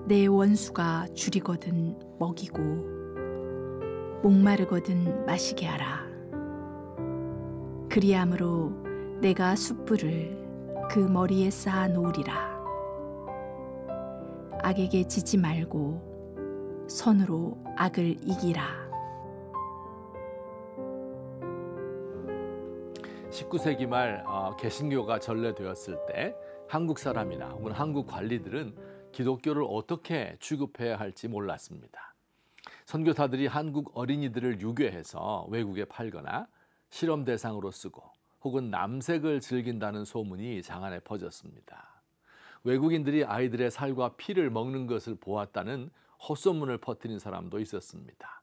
내 원수가 줄이거든 먹이고 목마르거든 마시게 하라. 그리함으로 내가 숯불을 그 머리에 쌓아 놓으리라. 악에게 지지 말고 선으로 악을 이기라. 19세기 말 개신교가 전래되었을 때 한국 사람이나 혹은 한국 관리들은 기독교를 어떻게 취급해야 할지 몰랐습니다. 선교사들이 한국 어린이들을 유괴해서 외국에 팔거나 실험 대상으로 쓰고 혹은 남색을 즐긴다는 소문이 장안에 퍼졌습니다. 외국인들이 아이들의 살과 피를 먹는 것을 보았다는 헛소문을 퍼뜨린 사람도 있었습니다.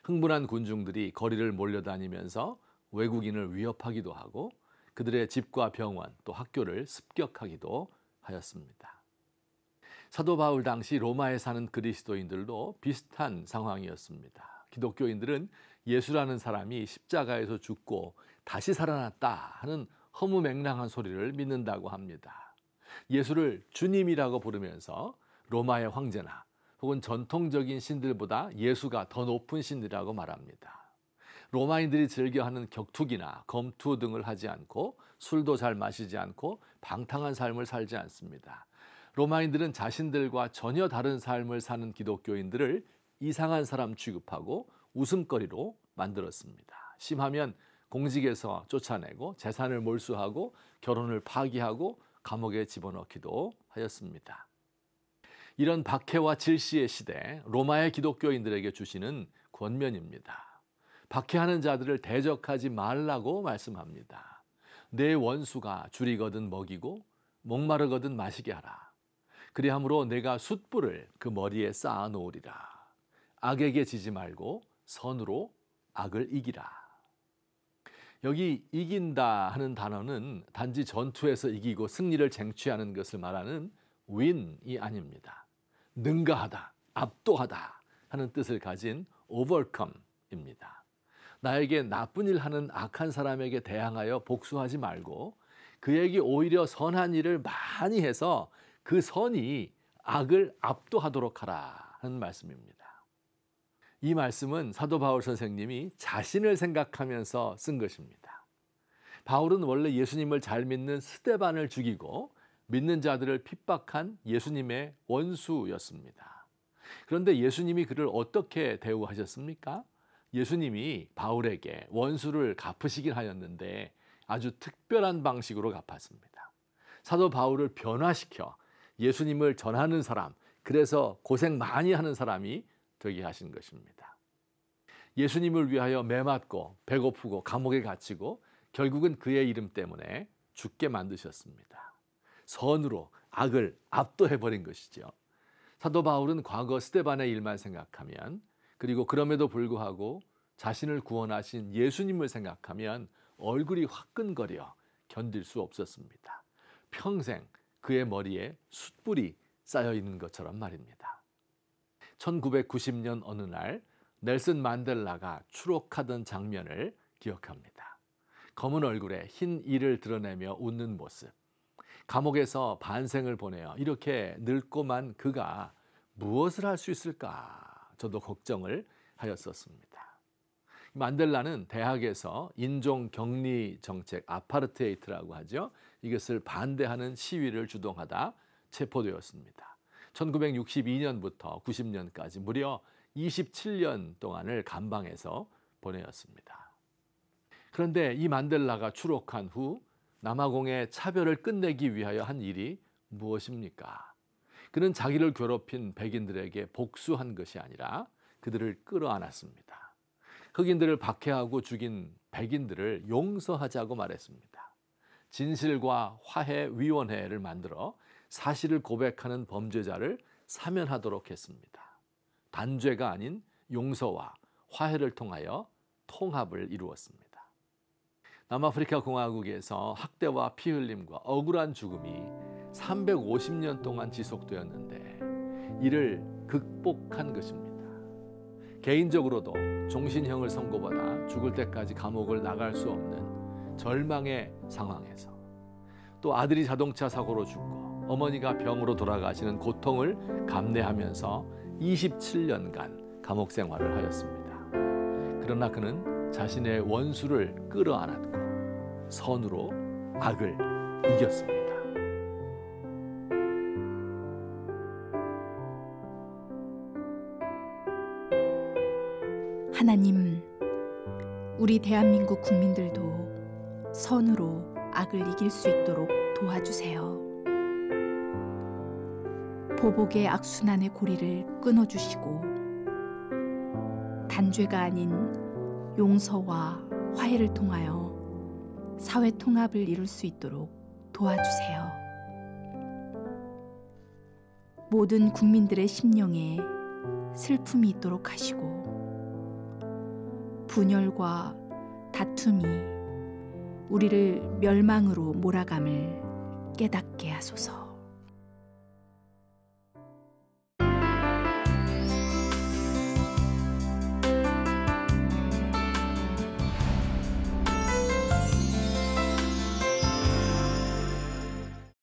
흥분한 군중들이 거리를 몰려다니면서 외국인을 위협하기도 하고 그들의 집과 병원 또 학교를 습격하기도 하였습니다. 사도 바울 당시 로마에 사는 그리스도인들도 비슷한 상황이었습니다. 기독교인들은 예수라는 사람이 십자가에서 죽고 다시 살아났다 하는 허무맹랑한 소리를 믿는다고 합니다. 예수를 주님이라고 부르면서 로마의 황제나 혹은 전통적인 신들보다 예수가 더 높은 신이라고 말합니다. 로마인들이 즐겨하는 격투기나 검투 등을 하지 않고 술도 잘 마시지 않고 방탕한 삶을 살지 않습니다. 로마인들은 자신들과 전혀 다른 삶을 사는 기독교인들을 이상한 사람 취급하고 웃음거리로 만들었습니다. 심하면 공직에서 쫓아내고 재산을 몰수하고 결혼을 파기하고 감옥에 집어넣기도 하였습니다. 이런 박해와 질시의 시대, 로마의 기독교인들에게 주시는 권면입니다. 박해하는 자들을 대적하지 말라고 말씀합니다. 내 원수가 줄이거든 먹이고 목마르거든 마시게 하라. 그리함으로 내가 숯불을 그 머리에 쌓아 놓으리라. 악에게 지지 말고 선으로 악을 이기라. 여기 이긴다 하는 단어는 단지 전투에서 이기고 승리를 쟁취하는 것을 말하는 win이 아닙니다. 능가하다, 압도하다 하는 뜻을 가진 overcome입니다. 나에게 나쁜 일 하는 악한 사람에게 대항하여 복수하지 말고 그에게 오히려 선한 일을 많이 해서 그 선이 악을 압도하도록 하라 하는 말씀입니다. 이 말씀은 사도 바울 선생님이 자신을 생각하면서 쓴 것입니다. 바울은 원래 예수님을 잘 믿는 스데반을 죽이고 믿는 자들을 핍박한 예수님의 원수였습니다. 그런데 예수님이 그를 어떻게 대우하셨습니까? 예수님이 바울에게 원수를 갚으시긴 하였는데 아주 특별한 방식으로 갚았습니다. 사도 바울을 변화시켜 예수님을 전하는 사람, 그래서 고생 많이 하는 사람이 되게 하신 것입니다. 예수님을 위하여 매맞고 배고프고 감옥에 갇히고 결국은 그의 이름 때문에 죽게 만드셨습니다. 선으로 악을 압도해버린 것이죠. 사도 바울은 과거 스데반의 일만 생각하면 그리고 그럼에도 불구하고 자신을 구원하신 예수님을 생각하면 얼굴이 화끈거려 견딜 수 없었습니다. 평생 그의 머리에 숯불이 쌓여 있는 것처럼 말입니다. 1990년 어느 날 넬슨 만델라가 추록하던 장면을 기억합니다. 검은 얼굴에 흰 이를 드러내며 웃는 모습. 감옥에서 반생을 보내어 이렇게 늙고만 그가 무엇을 할 수 있을까? 저도 걱정을 하였었습니다. 만델라는 대학에서 인종 격리 정책 아파르테이트라고 하죠. 이것을 반대하는 시위를 주동하다 체포되었습니다. 1962년부터 90년까지 무려 27년 동안을 감방에서 보내었습니다. 그런데 이 만델라가 추록한 후 남아공의 차별을 끝내기 위하여 한 일이 무엇입니까? 그는 자기를 괴롭힌 백인들에게 복수한 것이 아니라 그들을 끌어안았습니다. 흑인들을 박해하고 죽인 백인들을 용서하자고 말했습니다. 진실과 화해위원회를 만들어 사실을 고백하는 범죄자를 사면하도록 했습니다. 단죄가 아닌 용서와 화해를 통하여 통합을 이루었습니다. 남아프리카 공화국에서 학대와 피 흘림과 억울한 죽음이 350년 동안 지속되었는데 이를 극복한 것입니다. 개인적으로도 종신형을 선고받아 죽을 때까지 감옥을 나갈 수 없는 절망의 상황에서 또 아들이 자동차 사고로 죽고 어머니가 병으로 돌아가시는 고통을 감내하면서 27년간 감옥 생활을 하였습니다. 그러나 그는 자신의 원수를 끌어안았고 선으로 악을 이겼습니다. 하나님, 우리 대한민국 국민들도 선으로 악을 이길 수 있도록 도와주세요. 보복의 악순환의 고리를 끊어주시고 단죄가 아닌 용서와 화해를 통하여 사회 통합을 이룰 수 있도록 도와주세요. 모든 국민들의 심령에 슬픔이 있도록 하시고 분열과 다툼이 우리를 멸망으로 몰아감을 깨닫게 하소서.